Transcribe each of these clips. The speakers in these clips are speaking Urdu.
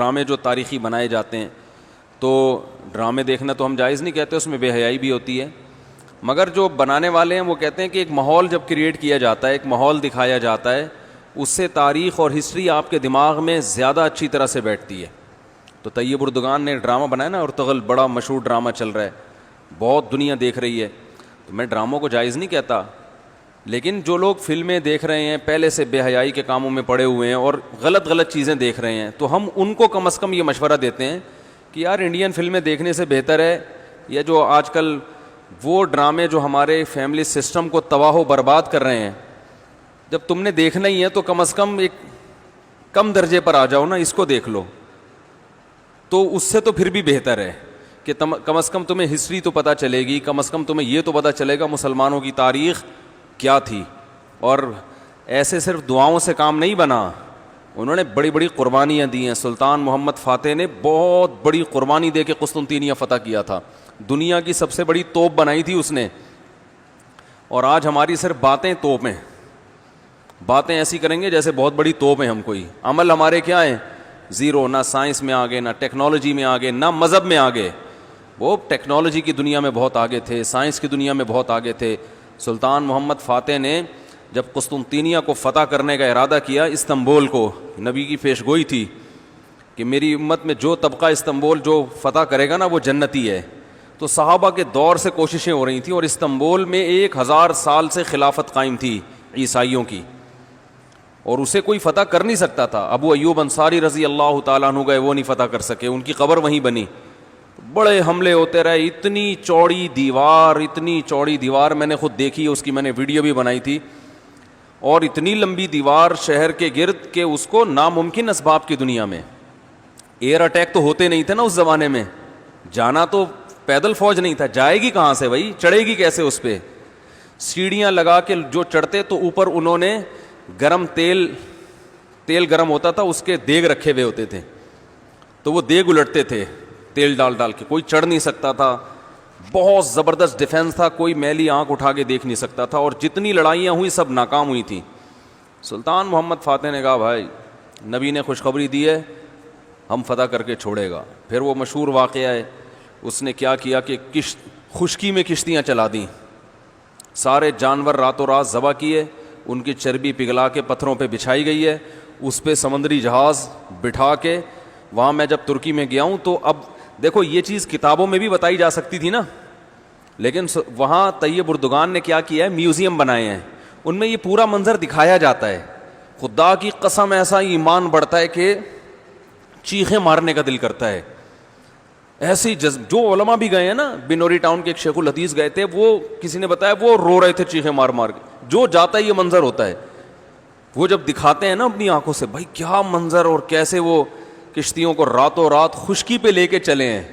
ڈرامے جو تاریخی بنائے جاتے ہیں، تو ڈرامے دیکھنا تو ہم جائز نہیں کہتے، اس میں بے حیائی بھی ہوتی ہے، مگر جو بنانے والے ہیں وہ کہتے ہیں کہ ایک ماحول جب کریٹ کیا جاتا ہے، ایک ماحول دکھایا جاتا ہے، اس سے تاریخ اور ہسٹری آپ کے دماغ میں زیادہ اچھی طرح سے بیٹھتی ہے۔ تو طیب اردگان نے ڈرامہ بنایا نا، ارطغرل بڑا مشہور ڈرامہ چل رہا ہے، بہت دنیا دیکھ رہی ہے، تو میں ڈراموں کو جائز نہیں کہتا، لیکن جو لوگ فلمیں دیکھ رہے ہیں پہلے سے بے حیائی کے کاموں میں پڑے ہوئے ہیں اور غلط غلط چیزیں دیکھ رہے ہیں، تو ہم ان کو کم از کم یہ مشورہ دیتے ہیں کہ یار انڈین فلمیں دیکھنے سے بہتر ہے یہ جو آج کل وہ ڈرامے جو ہمارے فیملی سسٹم کو تباہ و برباد کر رہے ہیں، جب تم نے دیکھنا ہی ہے تو کم از کم ایک کم درجے پر آ جاؤ نا، اس کو دیکھ لو، تو اس سے تو پھر بھی بہتر ہے کہ کم از کم تمہیں ہسٹری تو پتہ چلے گی، کم از کم تمہیں یہ تو پتہ چلے گا مسلمانوں کی تاریخ کیا تھی۔ اور ایسے صرف دعاؤں سے کام نہیں بنا، انہوں نے بڑی بڑی قربانیاں دی ہیں۔ سلطان محمد فاتح نے بہت بڑی قربانی دے کے قسطنطینیہ فتح کیا تھا، دنیا کی سب سے بڑی توپ بنائی تھی اس نے، اور آج ہماری صرف باتیں توپ ہیں، باتیں ایسی کریں گے جیسے بہت بڑی توپ ہیں ہم، کوئی عمل ہمارے کیا ہیں زیرو، نہ سائنس میں آگے، نہ ٹیکنالوجی میں آگے، نہ مذہب میں آگے۔ وہ ٹیکنالوجی کی دنیا میں بہت آگے تھے، سائنس کی دنیا میں بہت آگے تھے۔ سلطان محمد فاتح نے جب قسطنطینیہ کو فتح کرنے کا ارادہ کیا، استنبول کو، نبی کی پیش گوئی تھی کہ میری امت میں جو طبقہ استنبول جو فتح کرے گا نا وہ جنتی ہے، تو صحابہ کے دور سے کوششیں ہو رہی تھیں، اور استنبول میں 1000 سال سے خلافت قائم تھی عیسائیوں کی، اور اسے کوئی فتح کر نہیں سکتا تھا۔ ابو ایوب انصاری رضی اللہ تعالیٰ عنہ گئے، وہ نہیں فتح کر سکے، ان کی قبر وہیں بنی، بڑے حملے ہوتے رہے، اتنی چوڑی دیوار میں نے خود دیکھی، اس کی میں نے ویڈیو بھی بنائی تھی، اور اتنی لمبی دیوار شہر کے گرد کہ اس کو ناممکن اسباب کی دنیا میں، ایئر اٹیک تو ہوتے نہیں تھے نا اس زمانے میں، جانا تو پیدل فوج نہیں تھا، جائے گی کہاں سے بھائی، چڑھے گی کیسے اس پہ، سیڑھیاں لگا کے جو چڑھتے تو اوپر انہوں نے گرم تیل گرم ہوتا تھا، اس کے دیگ رکھے ہوئے ہوتے تھے، تو وہ دیگ الٹتے تھے تیل ڈال کے، کوئی چڑھ نہیں سکتا تھا، بہت زبردست ڈیفنس تھا، کوئی میلی آنکھ اٹھا کے دیکھ نہیں سکتا تھا، اور جتنی لڑائیاں ہوئی سب ناکام ہوئی تھیں۔ سلطان محمد فاتح نے کہا بھائی نبی نے خوشخبری دی ہے، ہم فتح کر کے چھوڑے گا۔ پھر وہ مشہور واقعہ ہے، اس نے کیا کیا کہ خشکی میں کشتیاں چلا دیں، سارے جانور راتوں رات ذبح کیے، ان کی چربی پگھلا کے پتھروں پہ بچھائی گئی ہے، اس پہ سمندری جہاز بٹھا کے، وہاں میں جب ترکی میں گیا ہوں تو اب دیکھو یہ چیز کتابوں میں بھی بتائی جا سکتی تھی نا، لیکن وہاں طیب اردگان نے کیا کیا ہے، میوزیم بنائے ہیں، ان میں یہ پورا منظر دکھایا جاتا ہے، خدا کی قسم ایسا ایمان بڑھتا ہے کہ چیخیں مارنے کا دل کرتا ہے، ایسی جو علماء بھی گئے ہیں نا، بنوری ٹاؤن کے ایک شیخ الحدیث گئے تھے، وہ کسی نے بتایا وہ رو رہے تھے چیخیں مار مار کے، جو جاتا ہے یہ منظر ہوتا ہے، وہ جب دکھاتے ہیں نا اپنی آنکھوں سے، بھائی کیا منظر، اور کیسے وہ کشتیوں کو راتوں رات خشکی پہ لے کے چلے ہیں،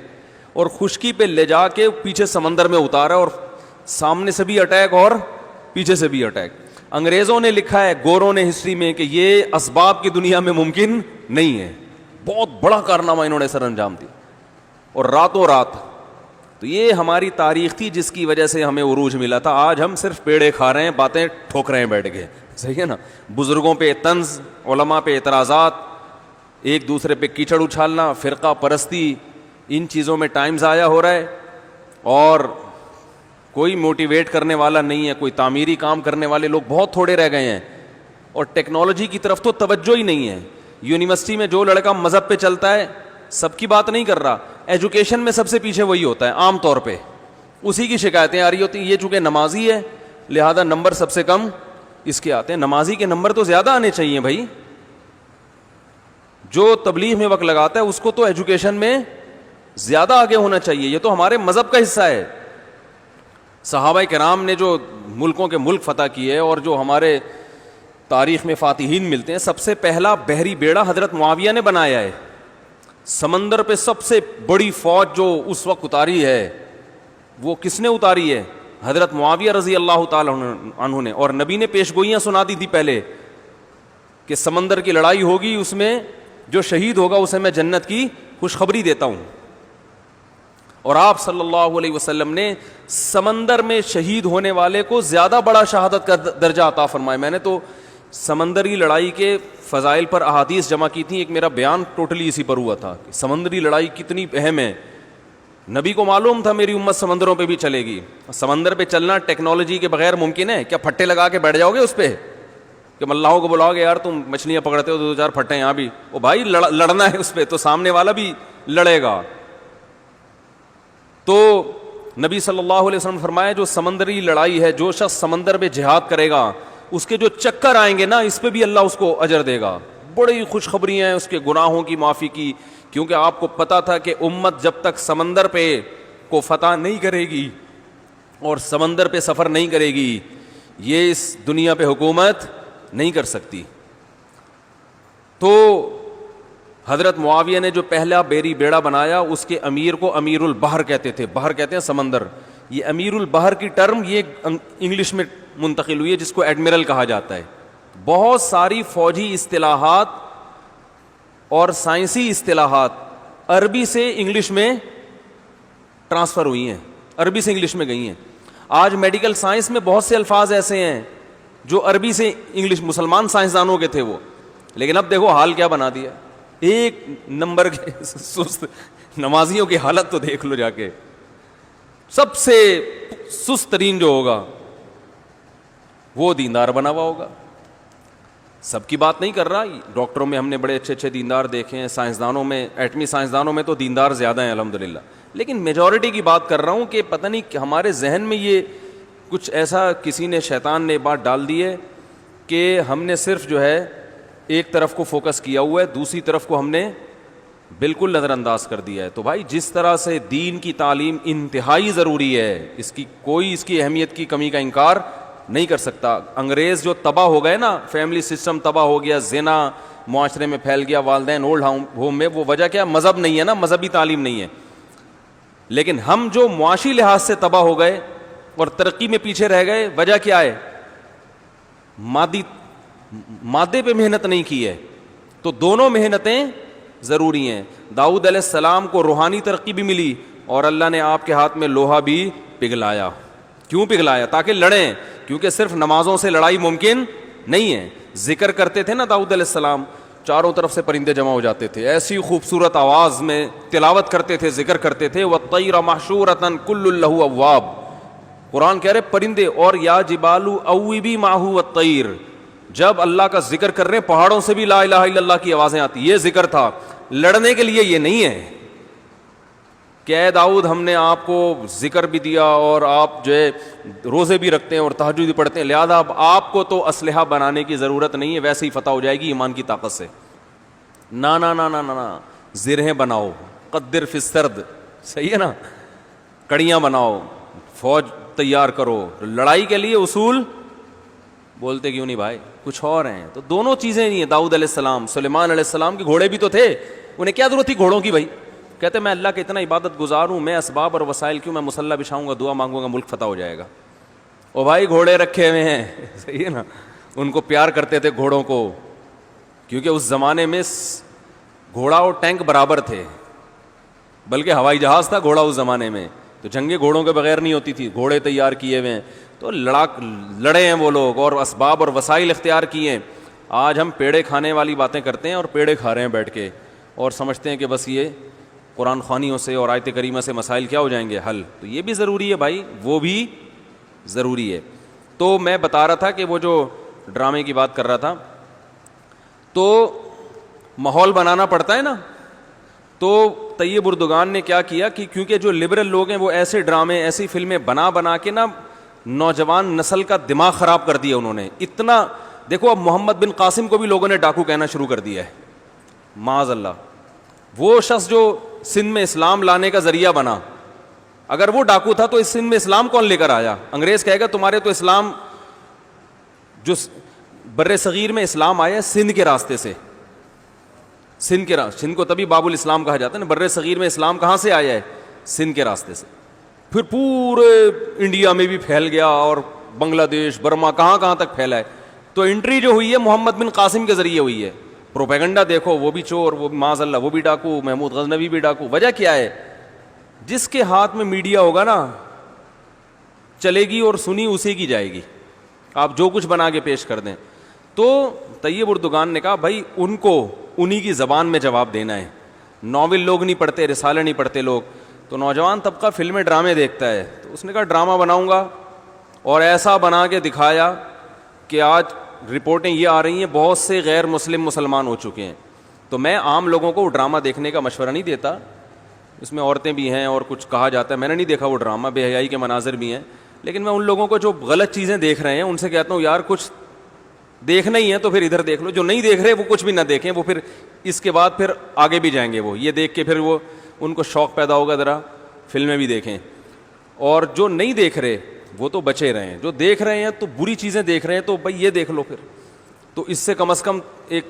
اور خشکی پہ لے جا کے پیچھے سمندر میں اتارا، اور سامنے سے بھی اٹیک اور پیچھے سے بھی اٹیک۔ انگریزوں نے لکھا ہے، گوروں نے ہسٹری میں، کہ یہ اسباب کی دنیا میں ممکن نہیں ہے، بہت بڑا کارنامہ انہوں نے سر انجام دیا، اور راتوں رات۔ تو یہ ہماری تاریخ تھی جس کی وجہ سے ہمیں عروج ملا تھا، آج ہم صرف پیڑے کھا رہے ہیں، باتیں ٹھوک رہے ہیں بیٹھ کے، صحیح ہے نا، بزرگوں پہ طنز، علماء پہ اعتراضات، ایک دوسرے پہ کیچڑ اچھالنا، فرقہ پرستی، ان چیزوں میں ٹائم ضائع ہو رہا ہے، اور کوئی موٹیویٹ کرنے والا نہیں ہے، کوئی تعمیری کام کرنے والے لوگ بہت تھوڑے رہ گئے ہیں، اور ٹیکنالوجی کی طرف تو توجہ ہی نہیں ہے۔ یونیورسٹی میں جو لڑکا مذہب پہ چلتا ہے، سب کی بات نہیں کر رہا، ایجوکیشن میں سب سے پیچھے وہی ہوتا ہے عام طور پہ، اسی کی شکایتیں آ رہی ہوتی ہیں، یہ چونکہ نمازی ہے لہذا نمبر سب سے کم اس کے آتے ہیں، نمازی کے نمبر تو زیادہ آنے چاہیے بھائی، جو تبلیغ میں وقت لگاتا ہے اس کو تو ایجوکیشن میں زیادہ آگے ہونا چاہیے، یہ تو ہمارے مذہب کا حصہ ہے۔ صحابہ کرام نے جو ملکوں کے ملک فتح کیے، اور جو ہمارے تاریخ میں فاتحین ملتے ہیں، سب سے پہلا بحری بیڑا حضرت معاویہ نے بنایا ہے، سمندر پہ سب سے بڑی فوج جو اس وقت اتاری ہے وہ کس نے اتاری ہے؟ حضرت معاویہ رضی اللہ تعالی عنہ نے، اور نبی نے پیشگوئیاں سنا دی تھی پہلے کہ سمندر کی لڑائی ہوگی، اس میں جو شہید ہوگا اسے میں جنت کی خوشخبری دیتا ہوں، اور آپ صلی اللہ علیہ وسلم نے سمندر میں شہید ہونے والے کو زیادہ بڑا شہادت کا درجہ عطا فرمایا۔ میں نے تو سمندری لڑائی کے فضائل پر احادیث جمع کی تھیں. ایک میرا بیان ٹوٹلی اسی پر ہوا تھا کہ سمندری لڑائی کتنی اہم ہے. نبی کو معلوم تھا میری امت سمندروں پہ بھی چلے گی. سمندر پہ چلنا ٹیکنالوجی کے بغیر ممکن ہے کیا؟ پھٹے لگا کے بیٹھ جاؤ گے اس پہ کہ ملاحوں کو بلاؤ گے یار تم مچھلیاں پکڑتے ہو تو 2-4 پھٹے یہاں بھی, او بھائی لڑنا ہے اس پہ تو سامنے والا بھی لڑے گا. تو نبی صلی اللہ علیہ وسلم نے فرمایا جو سمندری لڑائی ہے, جو شخص سمندر پہ جہاد کرے گا اس کے جو چکر آئیں گے نا اس پہ بھی اللہ اس کو اجر دے گا. بڑی خوشخبری ہیں اس کے گناہوں کی معافی کی, کیونکہ آپ کو پتا تھا کہ امت جب تک سمندر پہ کو فتح نہیں کرے گی اور سمندر پہ سفر نہیں کرے گی یہ اس دنیا پہ حکومت نہیں کر سکتی. تو حضرت معاویہ نے جو پہلا بیڑا بنایا اس کے امیر کو امیر البحر کہتے تھے. بحر کہتے ہیں سمندر. یہ امیر البحر کی ٹرم یہ انگلش میں منتقل ہوئی ہے جس کو ایڈمرل کہا جاتا ہے. بہت ساری فوجی اصطلاحات اور سائنسی اصطلاحات عربی سے انگلش میں ٹرانسفر ہوئی ہیں, عربی سے انگلش میں گئی ہیں. آج میڈیکل سائنس میں بہت سے الفاظ ایسے ہیں جو عربی سے انگلش, مسلمان سائنسدانوں کے تھے وہ, لیکن اب دیکھو حال کیا بنا دیا. ایک نمبر کے سست نمازیوں کی حالت تو دیکھ لو جا کے. سب سے سست ترین جو ہوگا وہ دیندار بنا ہوا ہوگا. سب کی بات نہیں کر رہا, ڈاکٹروں میں ہم نے بڑے اچھے اچھے دیندار دیکھے ہیں, سائنسدانوں میں, ایٹمی سائنسدانوں میں تو دیندار زیادہ ہیں الحمدللہ, لیکن میجورٹی کی بات کر رہا ہوں کہ پتہ نہیں کہ ہمارے ذہن میں یہ کچھ ایسا کسی نے, شیطان نے بات ڈال دی ہے کہ ہم نے صرف جو ہے ایک طرف کو فوکس کیا ہوا ہے, دوسری طرف کو ہم نے بالکل نظر انداز کر دیا ہے. تو بھائی جس طرح سے دین کی تعلیم انتہائی ضروری ہے, اس کی کوئی اس کی اہمیت کی کمی کا انکار نہیں کر سکتا. انگریز جو تباہ ہو گئے نا, فیملی سسٹم تباہ ہو گیا, زنا معاشرے میں پھیل گیا, والدین اولڈ ہوم میں, وہ وجہ کیا؟ مذہب نہیں ہے نا, مذہبی تعلیم نہیں ہے. لیکن ہم جو معاشی لحاظ سے تباہ ہو گئے اور ترقی میں پیچھے رہ گئے, وجہ کیا ہے؟ مادے پہ محنت نہیں کی ہے. تو دونوں محنتیں ضروری ہیں. داؤد علیہ السلام کو روحانی ترقی بھی ملی اور اللہ نے آپ کے ہاتھ میں لوہا بھی پگھلایا. کیوں پگھلایا؟ تاکہ لڑیں, کیونکہ صرف نمازوں سے لڑائی ممکن نہیں ہے. ذکر کرتے تھے نا داؤد علیہ السلام, چاروں طرف سے پرندے جمع ہو جاتے تھے, ایسی خوبصورت آواز میں تلاوت کرتے تھے, ذکر کرتے تھے. وَالطَّيْرَ مَحْشُورَةً كُلٌّ لَهُ أَوَّابٌ, قرآن کہہ رہے پرندے, اور یا جبال اوبی ماہو والطیر. جب اللہ کا ذکر کر رہے ہیں پہاڑوں سے بھی لا الہ الا اللہ کی آوازیں آتی. یہ ذکر تھا, لڑنے کے لیے یہ نہیں ہے کہ اے داؤد ہم نے آپ کو ذکر بھی دیا اور آپ جو ہے روزے بھی رکھتے ہیں اور تہجد بھی پڑھتے ہیں, لہذا اب آپ کو تو اسلحہ بنانے کی ضرورت نہیں ہے, ویسے ہی فتح ہو جائے گی ایمان کی طاقت سے. نا نا نا نا نا, زرہیں بناؤ, قدر فی السرد, صحیح ہے نا, کڑیاں بناؤ, فوج تیار کرو, لڑائی کے لیے اصول بولتے کیوں نہیں بھائی, کچھ اور ہیں. تو دونوں چیزیں نہیں ہیں. داؤد علیہ السلام, سلیمان علیہ السلام کے گھوڑے بھی تو تھے, انہیں کیا ضرورت تھی گھوڑوں کی بھائی؟ کہتے میں اللہ کے اتنا عبادت گزار ہوں, میں اسباب اور وسائل کیوں, میں مصلی بچھاؤں گا, دعا مانگوں گا, ملک فتح ہو جائے گا. او بھائی گھوڑے رکھے ہوئے ہیں, صحیح ہے نا, ان کو پیار کرتے تھے گھوڑوں کو, کیونکہ اس زمانے میں گھوڑا اور ٹینک برابر تھے, بلکہ ہوائی جہاز تھا گھوڑا اس زمانے میں, تو جنگیں گھوڑوں کے بغیر نہیں ہوتی تھی, گھوڑے تیار کیے ہوئے ہیں. تو لڑے ہیں وہ لوگ اور اسباب اور وسائل اختیار کیے ہیں. آج ہم پیڑے کھانے والی باتیں کرتے ہیں اور پیڑے کھا رہے ہیں بیٹھ کے, اور سمجھتے ہیں کہ بس یہ قرآن خوانیوں سے اور آیت کریمہ سے مسائل کیا ہو جائیں گے حل. تو یہ بھی ضروری ہے بھائی, وہ بھی ضروری ہے. تو میں بتا رہا تھا کہ وہ جو ڈرامے کی بات کر رہا تھا, تو ماحول بنانا پڑتا ہے نا. تو طیب اردگان نے کیا کیا کہ کیونکہ جو لبرل لوگ ہیں وہ ایسے ڈرامے, ایسی فلمیں بنا کے نا نوجوان نسل کا دماغ خراب کر دیا انہوں نے. اتنا دیکھو, اب محمد بن قاسم کو بھی لوگوں نے ڈاکو کہنا شروع کر دیا ہے, معاذ اللہ. وہ شخص جو سندھ میں اسلام لانے کا ذریعہ بنا, اگر وہ ڈاکو تھا تو اس سندھ میں اسلام کون لے کر آیا؟ انگریز کہے گا تمہارے تو اسلام, جو بر صغیر میں اسلام آیا سندھ کے راستے سے, سندھ کو تبھی باب الاسلام کہا جاتا ہے نا. بر صغیر میں اسلام کہاں سے آیا ہے؟ سندھ کے راستے سے. پھر پورے انڈیا میں بھی پھیل گیا اور بنگلہ دیش, برما, کہاں تک پھیلا ہے. تو انٹری جو ہوئی ہے محمد بن قاسم کے ذریعے ہوئی ہے. پروپیگنڈا دیکھو, وہ بھی چور, وہ بھی معاذ اللہ وہ بھی ڈاکو, محمود غزنوی بھی ڈاکو. وجہ کیا ہے؟ جس کے ہاتھ میں میڈیا ہوگا نا چلے گی اور سنی اسی کی جائے گی, آپ جو کچھ بنا کے پیش کر دیں. تو طیب اردگان نے کہا بھائی ان کو انہی کی زبان میں جواب دینا ہے, ناول لوگ نہیں پڑھتے, رسالے نہیں پڑھتے لوگ. تو نوجوان طبقہ فلمیں ڈرامے دیکھتا ہے, تو اس نے کہا ڈرامہ بناؤں گا, اور ایسا بنا کے دکھایا کہ آج رپورٹیں یہ آ رہی ہیں بہت سے غیر مسلم مسلمان ہو چکے ہیں. تو میں عام لوگوں کو وہ ڈرامہ دیکھنے کا مشورہ نہیں دیتا, اس میں عورتیں بھی ہیں اور کچھ کہا جاتا ہے, میں نے نہیں دیکھا وہ ڈرامہ, بے حیائی کے مناظر بھی ہیں, لیکن میں ان لوگوں کو جو غلط چیزیں دیکھ رہے ہیں ان سے کہتا ہوں یار کچھ دیکھنا ہی ہے تو پھر ادھر دیکھ لو, جو نہیں دیکھ رہے وہ کچھ بھی نہ دیکھیں, وہ پھر اس کے بعد پھر آگے بھی جائیں گے, وہ یہ دیکھ کے پھر وہ ان کو شوق پیدا ہوگا ذرا فلمیں بھی دیکھیں. اور جو نہیں دیکھ رہے وہ تو بچے رہے ہیں, جو دیکھ رہے ہیں تو بری چیزیں دیکھ رہے ہیں تو بھائی یہ دیکھ لو پھر, تو اس سے کم از کم ایک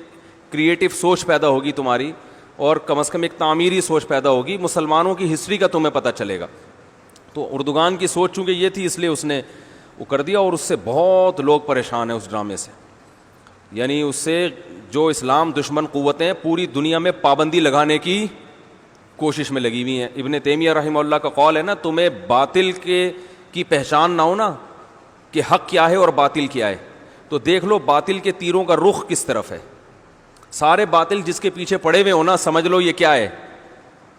کریٹو سوچ پیدا ہوگی تمہاری, اور کم از کم ایک تعمیری سوچ پیدا ہوگی, مسلمانوں کی ہسٹری کا تمہیں پتہ چلے گا. تو اردگان کی سوچ چونکہ یہ تھی اس لیے اس نے وہ کر دیا, اور اس سے بہت لوگ پریشان ہیں اس ڈرامے سے. یعنی اس سے جو اسلام دشمن قوتیں پوری دنیا میں پابندی لگانے کی کوشش میں لگی ہوئی ہیں. ابن تیمیہ رحمہ اللہ کا قول ہے نا, تمہیں باطل کی پہچان نہ ہو نا کہ حق کیا ہے اور باطل کیا ہے, تو دیکھ لو باطل کے تیروں کا رخ کس طرف ہے. سارے باطل جس کے پیچھے پڑے ہوئے ہو نا, سمجھ لو یہ کیا ہے,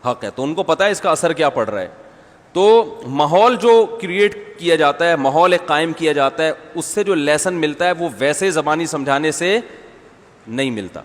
حق ہے, تو ان کو پتہ ہے اس کا اثر کیا پڑ رہا ہے. تو ماحول جو کریٹ کیا جاتا ہے, ماحول ایک قائم کیا جاتا ہے, اس سے جو لیسن ملتا ہے وہ ویسے زبانی سمجھانے سے نہیں ملتا.